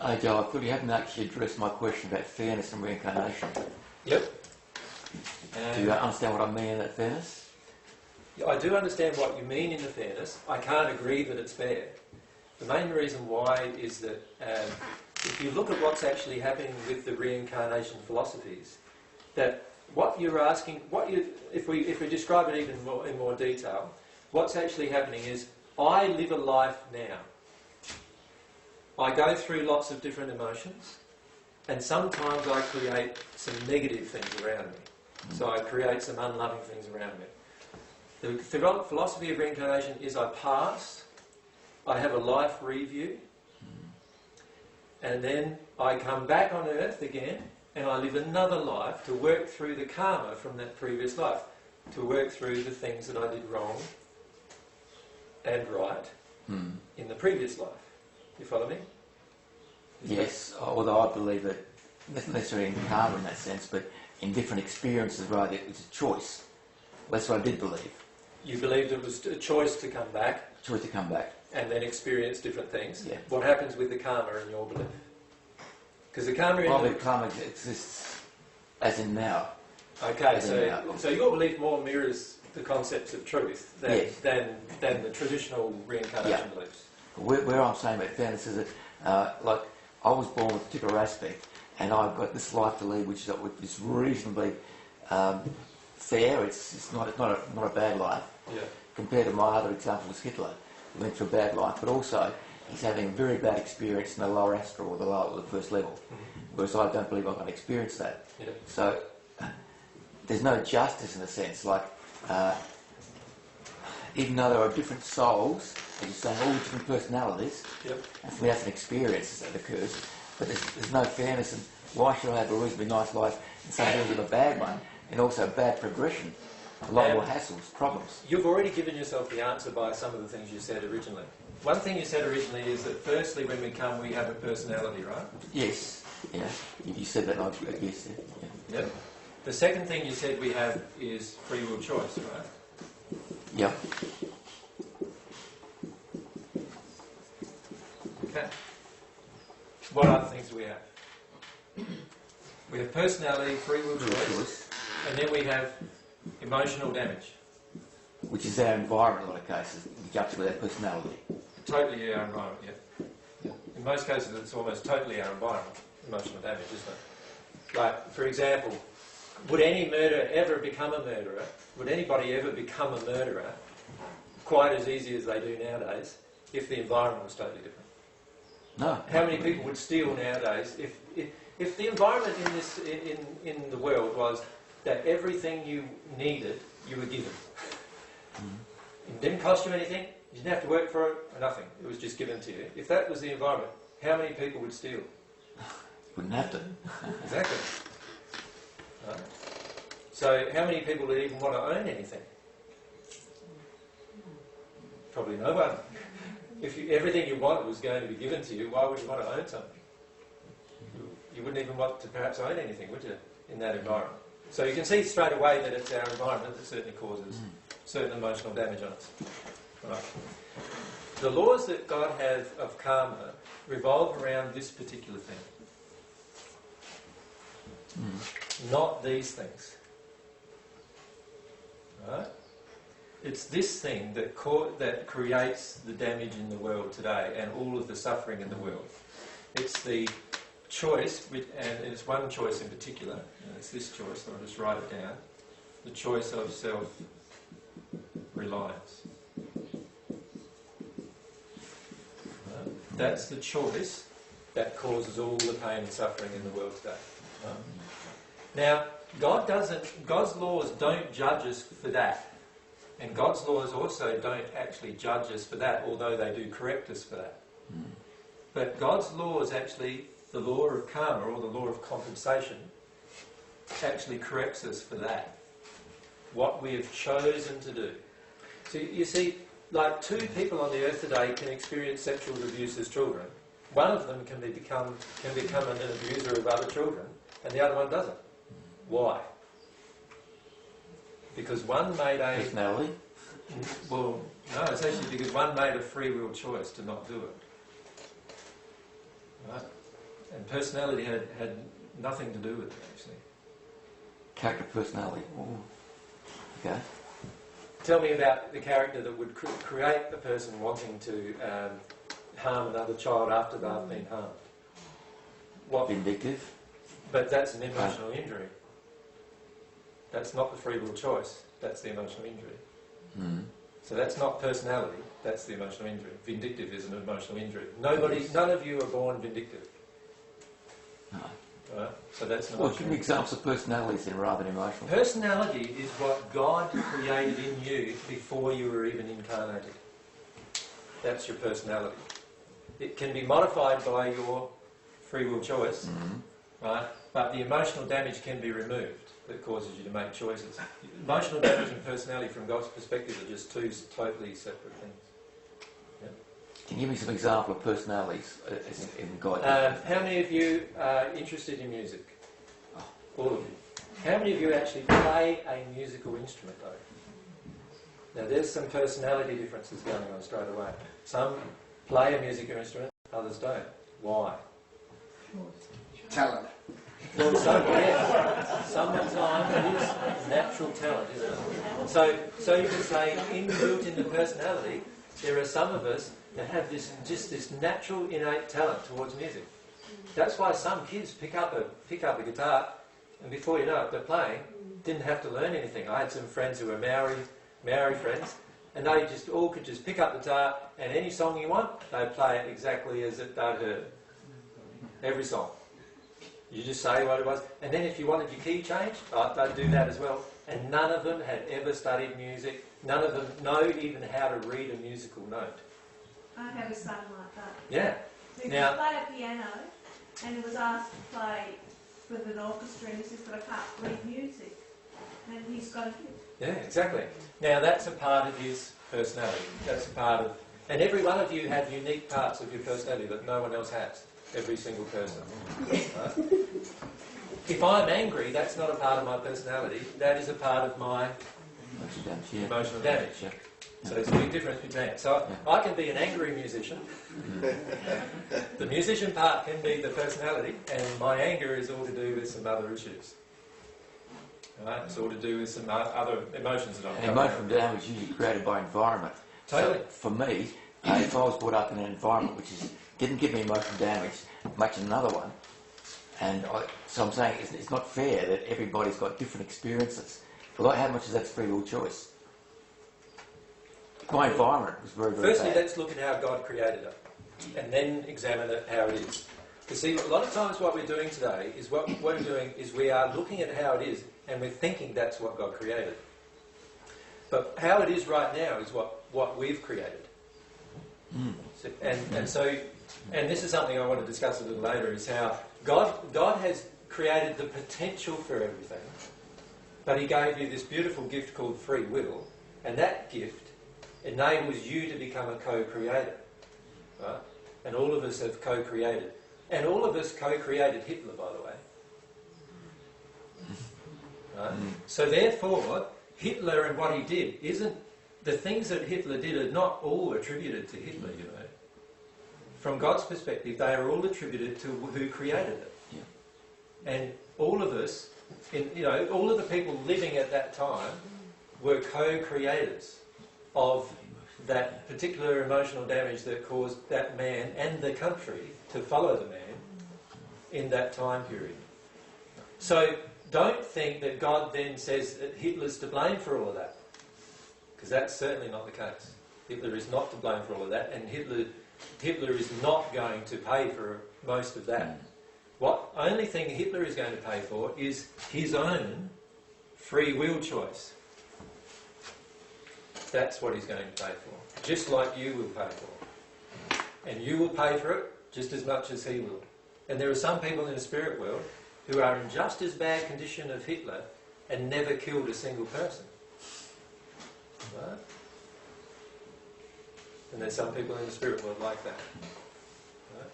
Hey Joe, I feel you haven't actually addressed my question about fairness and reincarnation. Yep. Do you understand what I mean in that fairness? I do understand what you mean in the fairness. I can't agree that it's fair. The main reason why is that if you look at what's actually happening with the reincarnation philosophies, that what you're asking, if we describe it even more in more detail, what's actually happening is I live a life now. I go through lots of different emotions, and sometimes I create some negative things around me. So I create some unloving things around me. The philosophy of reincarnation is I pass, I have a life review, and then I come back on earth again, and I live another life to work through the karma from that previous life, to work through the things that I did wrong and right in the previous life. You follow me? Yes, although I believe that, not necessarily in karma in that sense, but in different experiences, right, it's a choice. That's what I did believe. You believed it was a choice to come back? Choice to come back. And then experience different things? Yeah. What happens with the karma in your belief? Because the karma in... I believe karma exists as in now. Okay, so your belief more mirrors the concepts of truth than the traditional reincarnation beliefs. Where I'm saying about fairness is that, like, I was born with a particular aspect, and I've got this life to lead, which is reasonably fair. It's not a bad life. Yeah. Compared to my other example was Hitler, who went through a bad life, but also he's having a very bad experience in the lower astral or the first level, whereas I don't believe I'm going to experience that. Yeah. So there's no justice in a sense. Like, even though there are different souls, as you're saying, all different personalities, and from that's an experience that occurs, but there's no fairness, and why should I have a reasonably nice life and something with a bad one, and also bad progression, a lot more hassles, problems? You've already given yourself the answer by some of the things you said originally. One thing you said originally is that firstly when we come we have a personality, right? Yes, yeah, you said that, I guess. Yeah. Yep. The second thing you said we have is free will choice, right? Yep. Okay. What other things do we have? We have personality, free will choice, and then we have emotional damage. Which is our environment in a lot of cases, which up to our personality. Totally our environment, yeah. In most cases it's almost totally our environment, emotional damage, isn't it? Like, for example, would any murderer ever become a murderer? Would anybody ever become a murderer quite as easy as they do nowadays if the environment was totally different? No. How many people would steal nowadays if the environment in the world was that everything you needed you were given? It didn't cost you anything, you didn't have to work for it, or nothing. It was just given to you. If that was the environment, how many people would steal? Wouldn't have to. Exactly. Right. So how many people would even want to own anything? Probably no one. If everything you wanted was going to be given to you, why would you want to own something? You wouldn't even want to perhaps own anything, would you, in that environment? So you can see straight away that it's our environment that certainly causes certain emotional damage on us. Right. The laws that God has of karma revolve around this particular thing. Not these things. Right? It's this thing that creates the damage in the world today and all of the suffering in the world. It's the choice, and it's one choice in particular, and it's this choice, I'll just write it down, the choice of self-reliance. Right? That's the choice that causes all the pain and suffering in the world today. Right? Now, God's laws don't judge us for that. And God's laws also don't actually judge us for that, although they do correct us for that. But God's laws actually, the law of karma or the law of compensation, actually corrects us for that. What we have chosen to do. So you see, like two people on the earth today can experience sexual abuse as children. One of them can become an abuser of other children, and the other one doesn't. Why? Because one made a... Personality? Well, no, it's actually because one made a free will choice to not do it. Right? And personality had nothing to do with it, actually. Character, personality. Ooh. Okay. Tell me about the character that would create a person wanting to harm another child after they've been harmed. What? Vindictive. But that's an emotional injury. That's not the free will choice. That's the emotional injury. Mm. So that's not personality. That's the emotional injury. Vindictive is an emotional injury. None of you are born vindictive. No. Right? So that's an Well, emotional give me examples of personalities then rather than emotional. Personality is what God created in you before you were even incarnated. That's your personality. It can be modified by your free will choice, right? But the emotional damage can be removed that causes you to make choices. Emotional damage and personality from God's perspective are just two totally separate things. Yeah. Can you give me some example of personalities in God? How many of you are interested in music? All of you. How many of you actually play a musical instrument though? Now there's some personality differences going on straight away. Some play a musical instrument, others don't. Why? Talent. Well, sometimes it is natural talent, isn't it? So you could say, inbuilt in the personality, there are some of us that have this natural innate talent towards music. That's why some kids pick up a guitar, and before you know it, they're playing. Didn't have to learn anything. I had some friends who were Maori friends, and they all could just pick up the guitar, and any song you want, they'd play it exactly as they'd heard. Every song. You just say what it was, and then if you wanted your key changed, they'd do that as well. And none of them had ever studied music. None of them know even how to read a musical note. I have a son like that. Yeah. He Now, could play a piano, and he was asked to play with an orchestra, and he says, "But I can't read music." And he's got a gift. yeah, exactly. Now that's a part of his personality. That's a part of, and every one of you have unique parts of your personality that no one else has. Every single person. Right? If I'm angry, that's not a part of my personality. That is a part of my emotional damage. Yeah. So there's a big difference between it. So I can be an angry musician. The musician part can be the personality, and my anger is all to do with some other issues. Right? It's all to do with some other emotions that I'm And emotional damage is usually created by environment. Totally. So for me, if I was brought up in an environment which didn't give me emotional damage, much in another one, so I'm saying it's not fair that everybody's got different experiences. Well, how much is that free will choice? My environment was very, very Firstly, bad. let's look at how God created it, and then examine it how it is. Because see, a lot of times what we're doing today is we are looking at how it is, and we're thinking that's what God created. But how it is right now is what we've created. So, and this is something I want to discuss a little later, is how God has created the potential for everything, but He gave you this beautiful gift called free will, and that gift enables you to become a co-creator. Right? And all of us have co-created. And all of us co-created Hitler, by the way. Right? So therefore, Hitler and what he did isn't... The things that Hitler did are not all attributed to Hitler, you know. From God's perspective, they are all attributed to who created it. Yeah. And all of us, all of the people living at that time were co-creators of that particular emotional damage that caused that man and the country to follow the man in that time period. So don't think that God then says that Hitler's to blame for all of that, because that's certainly not the case. Hitler is not to blame for all of that, and Hitler is not going to pay for most of that. What only thing Hitler is going to pay for is his own free will choice. That's what he's going to pay for, just like you will pay for. And you will pay for it just as much as he will. And there are some people in the spirit world who are in just as bad condition of Hitler and never killed a single person. Right? And there's some people in the spirit world like that. Right?